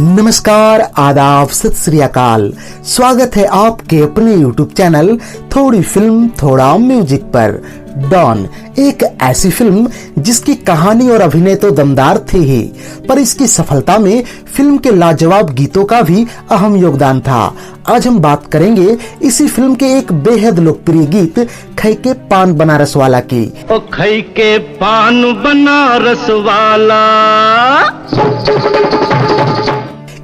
नमस्कार, आदाब, सत श्री अकाल। स्वागत है आपके अपने YouTube चैनल थोड़ी फिल्म थोड़ा म्यूजिक पर। डॉन एक ऐसी फिल्म जिसकी कहानी और अभिनय तो दमदार थे ही, पर इसकी सफलता में फिल्म के लाजवाब गीतों का भी अहम योगदान था। आज हम बात करेंगे इसी फिल्म के एक बेहद लोकप्रिय गीत खई के पान बनारस वाला की। ओ खई के पान बनारस वाला।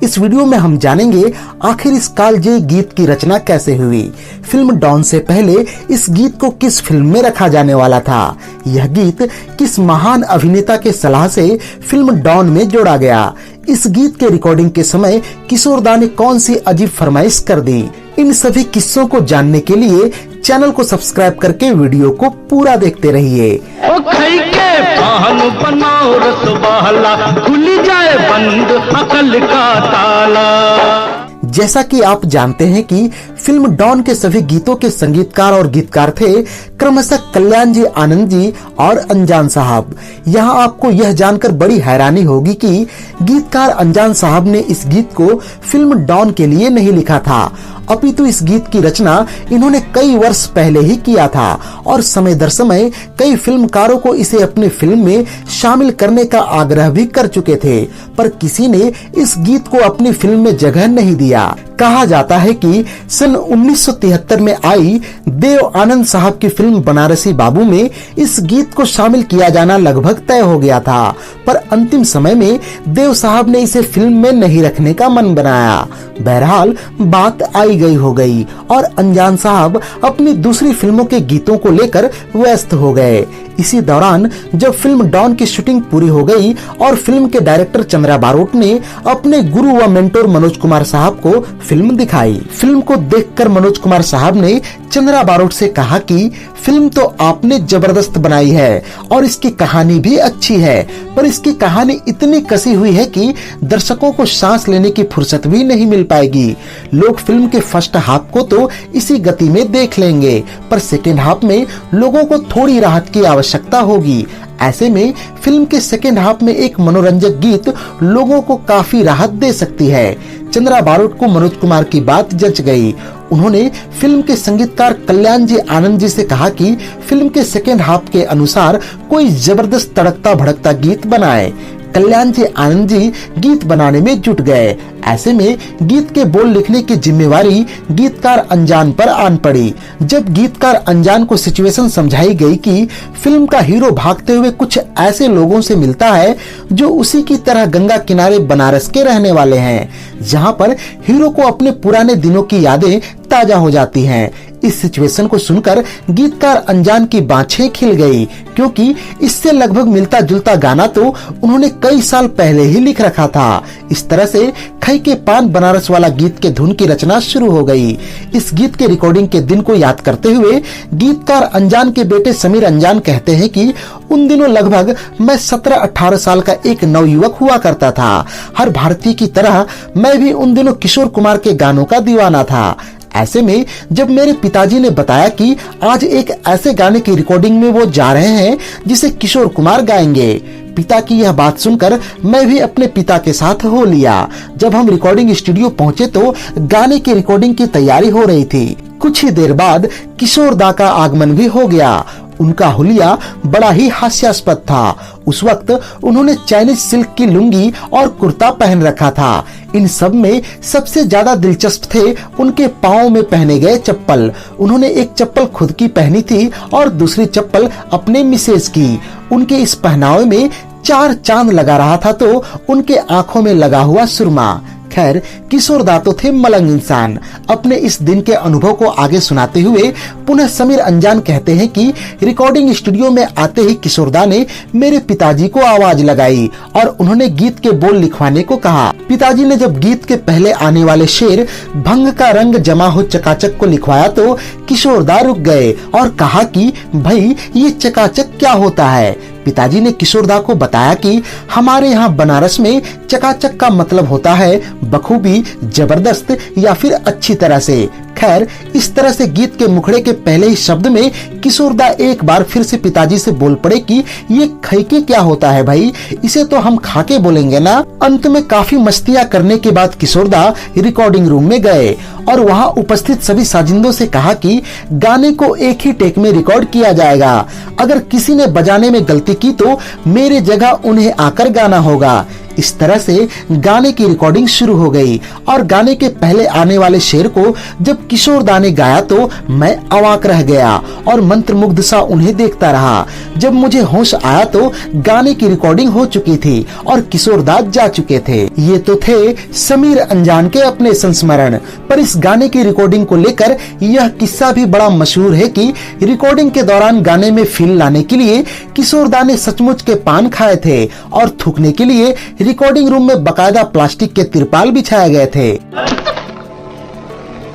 इस वीडियो में हम जानेंगे आखिर इस कालजयी गीत की रचना कैसे हुई। फिल्म डॉन से पहले इस गीत को किस फिल्म में रखा जाने वाला था। यह गीत किस महान अभिनेता के सलाह से फिल्म डॉन में जोड़ा गया। इस गीत के रिकॉर्डिंग के समय किशोर दा ने कौन सी अजीब फरमाइश कर दी। इन सभी किस्सों को जानने के लिए चैनल को सब्सक्राइब करके वीडियो को पूरा देखते रहिए। ओ खई के पान बनारस वाला, खुल जाए बंद अकल का ताला। जैसा कि आप जानते हैं कि फिल्म डॉन के सभी गीतों के संगीतकार और गीतकार थे क्रमशः कल्याण जी आनंद जी और अनजान साहब। यहाँ आपको यह जानकर बड़ी हैरानी होगी कि गीतकार अनजान साहब ने इस गीत को फिल्म डॉन के लिए नहीं लिखा था, अपितु इस गीत की रचना इन्होंने कई वर्ष पहले ही किया था और समय दर समय कई फिल्मकारों को इसे अपने फिल्म में शामिल करने का आग्रह भी कर चुके थे, पर किसी ने इस गीत को अपनी फिल्म में जगह नहीं दिया। कहा जाता है कि सन 1973 में आई देव आनंद साहब की फिल्म बनारसी बाबू में इस गीत को शामिल किया जाना लगभग तय हो गया था, पर अंतिम समय में देव साहब ने इसे फिल्म में नहीं रखने का मन बनाया। बहरहाल बात आई गई हो गई और अनजान साहब अपनी दूसरी फिल्मों के गीतों को लेकर व्यस्त हो गए। इसी दौरान जब फिल्म डॉन की शूटिंग पूरी हो गई और फिल्म के डायरेक्टर चंद्रा बारोट ने अपने गुरु व मेंटोर मनोज कुमार साहब को फिल्म दिखाई। फिल्म को देखकर मनोज कुमार साहब ने चंद्रा बारोट से कहा कि फिल्म तो आपने जबरदस्त बनाई है और इसकी कहानी भी अच्छी है, पर इसकी कहानी इतनी कसी हुई है कि दर्शकों को सांस लेने की फुर्सत भी नहीं मिल पाएगी। लोग फिल्म के फर्स्ट हाफ को तो इसी गति में देख लेंगे, पर सेकेंड हाफ में लोगों को थोड़ी राहत की आवश्यकता होगी। ऐसे में फिल्म के सेकेंड हाफ में एक मनोरंजक गीत लोगों को काफी राहत दे सकती है। चंद्रा बारोट को मनोज कुमार की बात जच गई। उन्होंने फिल्म के संगीतकार कल्याण जी आनंद जी से कहा कि फिल्म के सेकेंड हाफ के अनुसार कोई जबरदस्त तड़कता भड़कता गीत बनाए। कल्याण जी आनंद जी गीत बनाने में जुट गए। ऐसे में गीत के बोल लिखने की जिम्मेवारी गीतकार अनजान पर आन पड़ी। जब गीतकार अनजान को सिचुएशन समझाई गई कि फिल्म का हीरो भागते हुए कुछ ऐसे लोगों से मिलता है जो उसी की तरह गंगा किनारे बनारस के रहने वाले हैं, जहां पर हीरो को अपने पुराने दिनों की यादें ताजा हो जाती हैं। इस सिचुएशन को सुनकर गीतकार अनजान की बाँछें खिल गई, क्योंकि इससे लगभग मिलता जुलता गाना तो उन्होंने कई साल पहले ही लिख रखा था। इस तरह से खई के पान बनारस वाला गीत के धुन की रचना शुरू हो गई। इस गीत के रिकॉर्डिंग के दिन को याद करते हुए गीतकार अनजान के बेटे समीर अनजान कहते हैं कि उन दिनों लगभग मैं 17-18 साल का एक नवयुवक हुआ करता था। हर भारतीय की तरह मैं भी उन दिनों किशोर कुमार के गानों का दीवाना था। ऐसे में जब मेरे पिताजी ने बताया कि आज एक ऐसे गाने की रिकॉर्डिंग में वो जा रहे हैं जिसे किशोर कुमार गाएंगे, पिता की यह बात सुनकर मैं भी अपने पिता के साथ हो लिया। जब हम रिकॉर्डिंग स्टूडियो पहुंचे तो गाने की रिकॉर्डिंग की तैयारी हो रही थी। कुछ ही देर बाद किशोर दा का आगमन भी हो गया। उनका हुलिया बड़ा ही हास्यास्पद था। उस वक्त उन्होंने चाइनीज सिल्क की लुंगी और कुर्ता पहन रखा था। इन सब में सबसे ज्यादा दिलचस्प थे उनके पाँव में पहने गए चप्पल। उन्होंने एक चप्पल खुद की पहनी थी और दूसरी चप्पल अपने मिसेज की। उनके इस पहनावे में 4 चांद लगा रहा था तो उनके आंखों में लगा हुआ सुरमा। खैर, किशोर दा तो थे मलंग इंसान। अपने इस दिन के अनुभव को आगे सुनाते हुए पुनः समीर अनजान कहते हैं कि रिकॉर्डिंग स्टूडियो में आते ही किशोर दा ने मेरे पिताजी को आवाज लगाई और उन्होंने गीत के बोल लिखवाने को कहा। पिताजी ने जब गीत के पहले आने वाले शेर भंग का रंग जमा हो चकाचक को लिखवाया तो किशोर दा रुक गए और कहा कि भाई ये चकाचक क्या होता है। पिताजी ने किशोर दा को बताया कि हमारे यहाँ बनारस में चकाचक का मतलब होता है बखूबी, जबरदस्त या फिर अच्छी तरह से। खैर, इस तरह से गीत के मुखड़े के पहले ही शब्द में किशोरदा एक बार फिर से पिताजी से बोल पड़े कि ये खैके क्या होता है भाई, इसे तो हम खाके बोलेंगे ना। अंत में काफी मस्तियां करने के बाद किशोरदा रिकॉर्डिंग रूम में गए और वहां उपस्थित सभी साजिंदों से कहा कि गाने को एक ही टेक में रिकॉर्ड किया जाएगा। अगर किसी ने बजाने में गलती की तो मेरे जगह उन्हें आकर गाना होगा। इस तरह से गाने की रिकॉर्डिंग शुरू हो गई और गाने के पहले आने वाले शेर को जब किशोरदा ने गाया तो मैं अवाक रह गया और मंत्रमुग्ध सा उन्हें देखता रहा। जब मुझे होश आया तो गाने की रिकॉर्डिंग हो चुकी थी और किशोरदा जा चुके थे। ये तो थे समीर अंजान के अपने संस्मरण। पर इस गाने की रिकॉर्डिंग को लेकर यह किस्सा भी बड़ा मशहूर है कि रिकॉर्डिंग के दौरान गाने में फील लाने के लिए किशोरदा ने सचमुच के पान खाए थे और थूकने के लिए रिकॉर्डिंग रूम में बकायदा प्लास्टिक के तिरपाल बिछाए गए थे।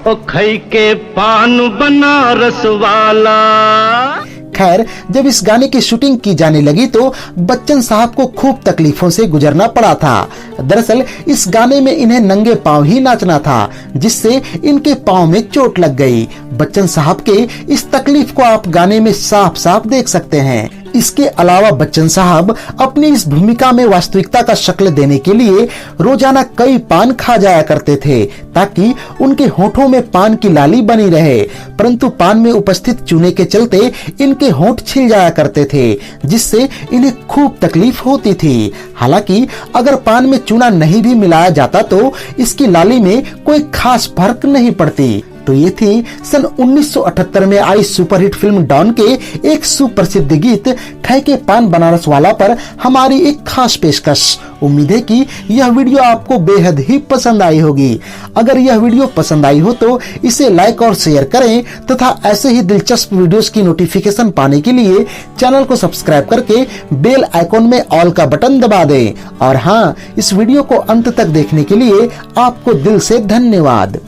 ओ खई के पान बनारस वाला। खैर, जब इस गाने की शूटिंग की जाने लगी तो बच्चन साहब को खूब तकलीफों से गुजरना पड़ा था। दरअसल इस गाने में इन्हें नंगे पांव ही नाचना था, जिससे इनके पांव में चोट लग गई। बच्चन साहब के इस तकलीफ को आप गाने में साफ साफ देख सकते हैं। इसके अलावा बच्चन साहब अपनी इस भूमिका में वास्तविकता का शक्ल देने के लिए रोजाना कई पान खा जाया करते थे ताकि उनके होठों में पान की लाली बनी रहे, परंतु पान में उपस्थित चूने के चलते इनके होंठ छिल जाया करते थे, जिससे इन्हें खूब तकलीफ होती थी। हालांकि अगर पान में चूना नहीं भी मिलाया जाता तो इसकी लाली में कोई खास फर्क नहीं पड़ती। तो ये थी सन 1978 में आई सुपरहिट फिल्म डॉन के एक सुप्रसिद्ध गीत खैके पान बनारस वाला पर हमारी एक खास पेशकश। उम्मीद है कि यह वीडियो आपको बेहद ही पसंद आई होगी। अगर यह वीडियो पसंद आई हो तो इसे लाइक और शेयर करें तथा ऐसे ही दिलचस्प वीडियोस की नोटिफिकेशन पाने के लिए चैनल को सब्सक्राइब करके बेल आइकॉन में ऑल का बटन दबा दें। और हाँ, इस वीडियो को अंत तक देखने के लिए आपको दिल से धन्यवाद।